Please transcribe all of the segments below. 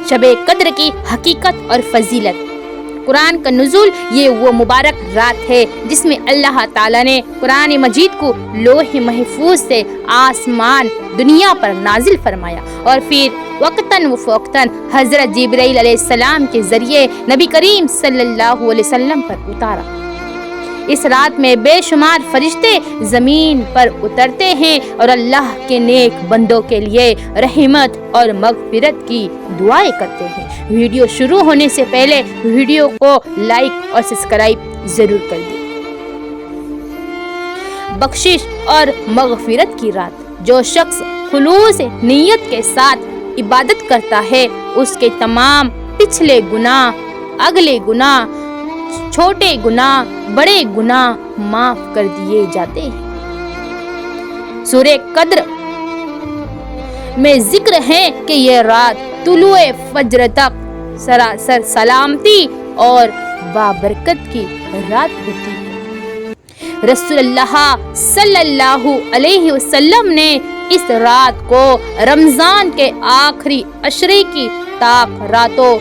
शब कद्र की हकीकत और फजीलत। कुरान का नुज़ूल ये वो मुबारक रात है जिसमें अल्लाह ताला ने कुरान मजीद को लोहे महफूज से आसमान दुनिया पर नाजिल फरमाया और फिर वक्तन व फ़ौक़तन हज़रत जिब्राईल अलैहिस्सलाम के ज़रिए नबी करीम सल्लल्लाहु अलैहि वसल्लम पर उतारा। इस रात में बेशुमार फरिश्ते ज़मीन पर उतरते हैं और अल्लाह के नेक बंदों के लिए रहमत और मग़फ़िरत की दुआएं करते हैं। वीडियो शुरू होने से पहले वीडियो को लाइक और सब्सक्राइब ज़रूर कर दें। बख्शिश और मग़फ़िरत की रात। जो शख्स खुलूस नीयत के साथ इबादत करता है उसके तमाम पिछले गुनाह, अगले गुनाह, छोटे गुनाह, बड़े गुनाह माफ कर दिए जाते हैं। सूरे कद्र में जिक्र है कि यह रात तुलुए फज्र तक सरासर सलामती और बाबरकत की रात होती है। रसूलुल्लाह सल्लल्लाहु अलैहि वसल्लम ने इस रात को रमज़ान के आखिरी अशरे की ताक रातों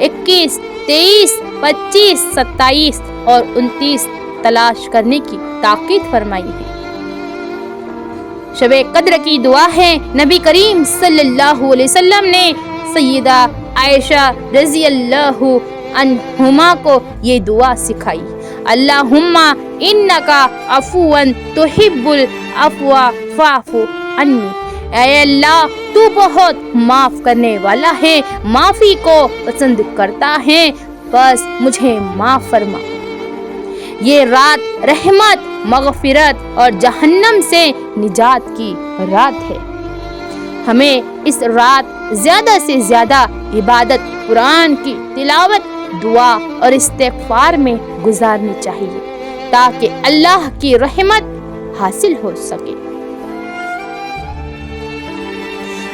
21, 23, 25, 27 और 29 तलाश करने की ताकीद फरमाई है। शब कद्र की दुआ है नबी करीम सल्लल्लाहु अलैहि वसल्लम ने सय्यदा आयशा रज़ियल्लाहु अन्हुमा को ये दुआ सिखाई। अल्लाहुम्मा इन्नका अफ़ुवन तुहिब्बुल अफ़्वा फ़अफ़ु अन्नी। ऐ अल्लाह तू बहुत माफ़ करने वाला है, माफ़ी को पसंद करता है, बस मुझे माफ़ फरमा। ये रात रहमत, मग़फ़िरत और जहन्नम से निजात की रात है। हमें इस रात ज़्यादा से ज़्यादा इबादत, कुरान की तिलावत, दुआ और इस्तिग़फ़ार में गुजारनी चाहिए ताकि अल्लाह की रहमत हासिल हो सके।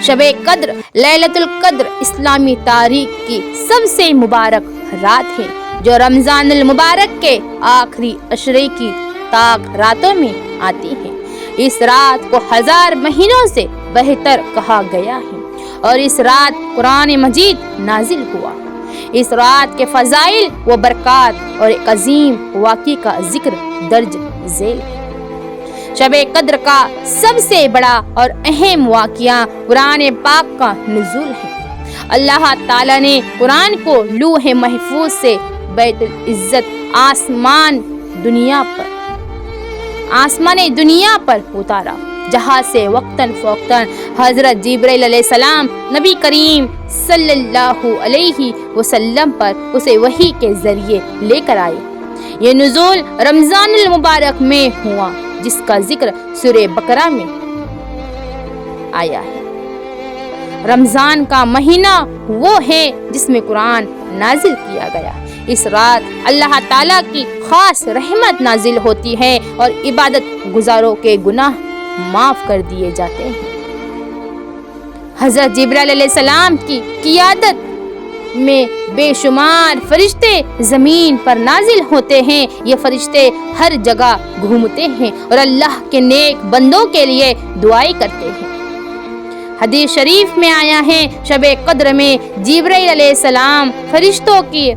शब कद्र लैलतुल कद्र इस्लामी तारीख की सबसे मुबारक रात है जो रमज़ानुल मुबारक के आखिरी अशरे की ताक रातों में आती है। इस रात को 1000 महीनों से बेहतर कहा गया है और इस रात कुरान मजीद नाजिल हुआ। इस रात के फ़ज़ाइल व बरक़ात और एक अजीम वाक़े का जिक्र दर्ज झेल है। शब कद्र का सबसे बड़ा और अहम वाक़या कुरान पाक का नुज़ूल है। अल्लाह ताला ने कुरान को लौह महफूज से बैतुल इज़्ज़त आसमान दुनिया पर उतारा, जहाँ से वक्तन फ़ौक़तन हज़रत जिब्राईल अलैहिस्सलाम नबी करीम सल्लल्लाहु अलैहि वसल्लम पर उसे वही के ज़रिए लेकर आए। ये नुज़ूल रमज़ानुल मुबारक में हुआ जिसका जिक्र सूरे बकरा में आया है। रमज़ान का महीना वो है जिसमें कुरान नाजिल किया गया। इस रात अल्लाह ताला की खास रहमत नाजिल होती है और इबादत गुजारों के गुनाह माफ कर दिए जाते हैं। हज़रत जिब्राईल अलैहिस्सलाम की क़ियादत में बेशुमार फरिश्ते ज़मीन पर नाजिल होते हैं। ये फरिश्ते हर जगह घूमते हैं और अल्लाह के नेक बंदों के लिए दुआएं करते हैं। हदीस शरीफ में आया है शब कद्र में जिब्राईल अलैहिस्सलाम फरिश्तों की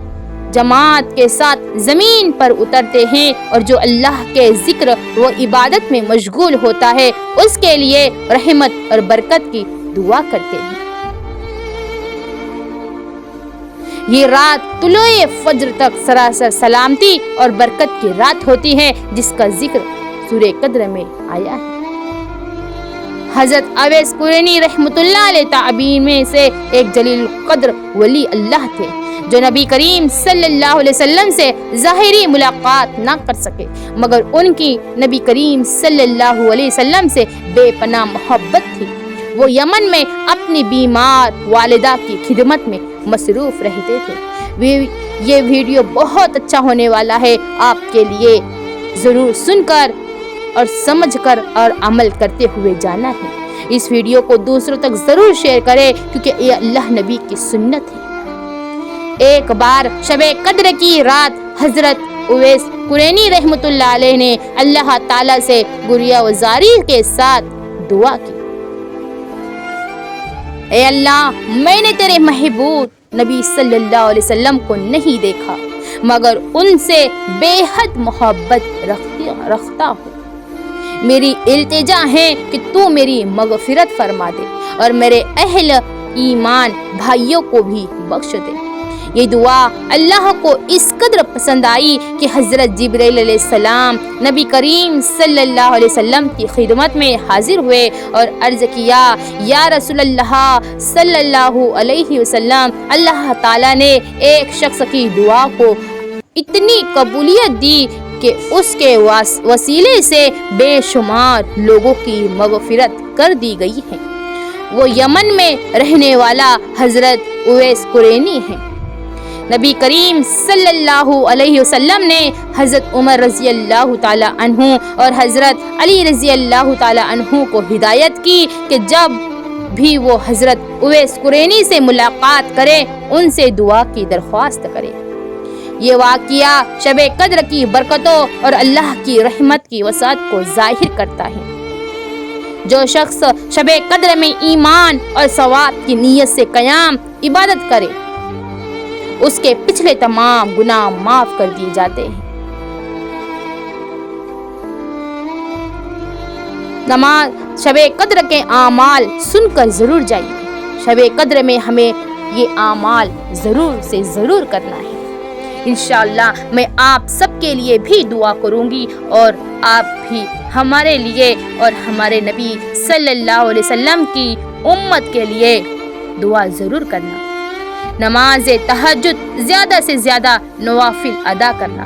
जमात के साथ ज़मीन पर उतरते हैं और जो अल्लाह के जिक्र व इबादत में मशगूल होता है उसके लिए रहमत और बरकत की दुआ करते हैं। ये रात तुलुए फज्र तक सरासर सलामती और बरकत की रात होती है जिसका जिक्र सूरे कद्र में आया है। हज़रत अवैस कुरैनी रहमतुल्लाह अलैह ताबीन में से एक जलील कद्र वली अल्लाह थे जो नबी करीम सल्लल्लाहु अलैहि वसल्लम से ज़ाहिरी मुलाकात ना कर सके, मगर उनकी नबी करीम सल्लल्लाहु अलैहि वसल्लम से बेपनाह मोहब्बत थी। वो यमन में अपनी बीमार वालिदा की खिदमत में मसरूफ़ रहते थे। ये वीडियो बहुत अच्छा होने वाला है, आपके लिए ज़रूर सुनकर और समझकर और अमल करते हुए जाना है। इस वीडियो को दूसरों तक ज़रूर शेयर करें क्योंकि ये अल्लाह नबी की सुन्नत है। एक बार शब कद्र की रात हज़रत उवैस कुरैनी रहमतुल्लाह अलैह ने अल्लाह ताला से गुरिया वज़ारी के साथ दुआ की। اے اللہ میں نے تیرے محبوب نبی صلی اللہ علیہ وسلم کو نہیں دیکھا مگر ان سے بے حد محبت رکھتا ہوں. میری التجا ہے کہ تو میری مغفرت فرما دے اور میرے اہل ایمان بھائیوں کو بھی بخش دے. یہ دعا اللہ کو اس قدر پسند آئی کہ حضرت جبرائیل علیہ السلام نبی کریم صلی اللہ علیہ وسلم کی خدمت میں حاضر ہوئے اور عرض کیا یا رسول اللہ صلی اللہ علیہ وسلم اللہ تعالیٰ نے ایک شخص کی دعا کو اتنی قبولیت دی کہ اس کے وسیلے سے بے شمار لوگوں کی مغفرت کر دی گئی ہے. وہ یمن میں رہنے والا حضرت اویس قرینی ہیں. نبی کریم صلی اللہ علیہ وسلم نے حضرت عمر رضی اللہ تعالی عنہ اور حضرت علی رضی اللہ تعالی عنہ کو ہدایت کی کہ جب بھی وہ حضرت اویس قرینی سے ملاقات کرے ان سے دعا کی درخواست کرے. یہ واقعہ شب قدر کی برکتوں اور اللہ کی رحمت کی وسعت کو ظاہر کرتا ہے. جو شخص شب قدر میں ایمان اور ثواب کی نیت سے قیام عبادت کرے اس کے پچھلے تمام گناہ معاف کر دیے جاتے ہیں. نماز شب قدر کے اعمال سن کر ضرور جائیے. شب قدر میں ہمیں یہ اعمال ضرور سے ضرور کرنا ہے. انشاءاللہ میں آپ سب کے لیے بھی دعا کروں گی اور آپ بھی ہمارے لیے اور ہمارے نبی صلی اللہ علیہ وسلم کی امت کے لیے دعا ضرور کرنا. نماز تہجد زیادہ سے زیادہ نوافل ادا کرنا.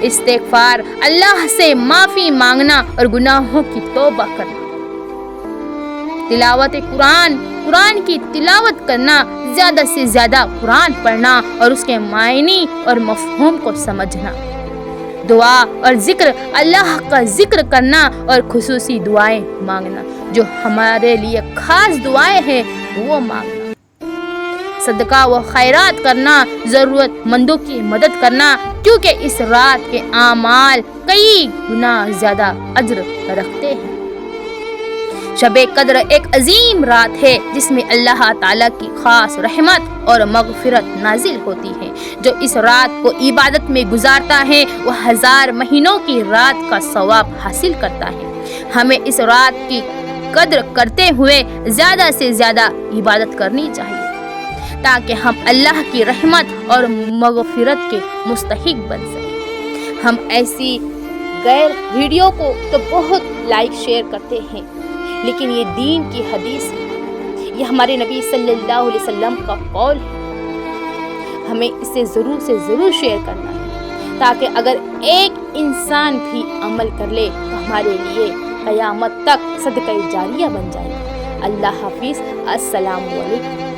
استغفار اللہ سے معافی مانگنا اور گناہوں کی توبہ کرنا. تلاوت قرآن کی تلاوت کرنا. زیادہ سے زیادہ قرآن پڑھنا اور اس کے معنی اور مفہوم کو سمجھنا. دعا اور ذکر اللہ کا ذکر کرنا اور خصوصی دعائیں مانگنا. جو ہمارے لیے خاص دعائیں ہیں وہ مانگنا. صدقہ و خیرات کرنا. ضرورت مندوں کی مدد کرنا کیونکہ اس رات کے اعمال کئی گنا زیادہ اجر رکھتے ہیں. شب قدر ایک عظیم رات ہے جس میں اللہ تعالیٰ کی خاص رحمت اور مغفرت نازل ہوتی ہے. جو اس رات کو عبادت میں گزارتا ہے وہ 1000 مہینوں کی رات کا ثواب حاصل کرتا ہے. ہمیں اس رات کی قدر کرتے ہوئے زیادہ سے زیادہ عبادت کرنی چاہیے تاکہ ہم اللہ کی رحمت اور مغفرت کے مستحق بن سکیں. ہم ایسی غیر ویڈیو کو تو بہت لائک شیئر کرتے ہیں لیکن یہ دین کی حدیث ہے. یہ ہمارے نبی صلی اللہ علیہ وسلم کا قول ہے. ہمیں اسے ضرور سے ضرور شیئر کرنا ہے تاکہ اگر ایک انسان بھی عمل کر لے تو ہمارے لیے قیامت تک صدقہ جاریہ بن جائے. اللہ حافظ. السلام علیکم.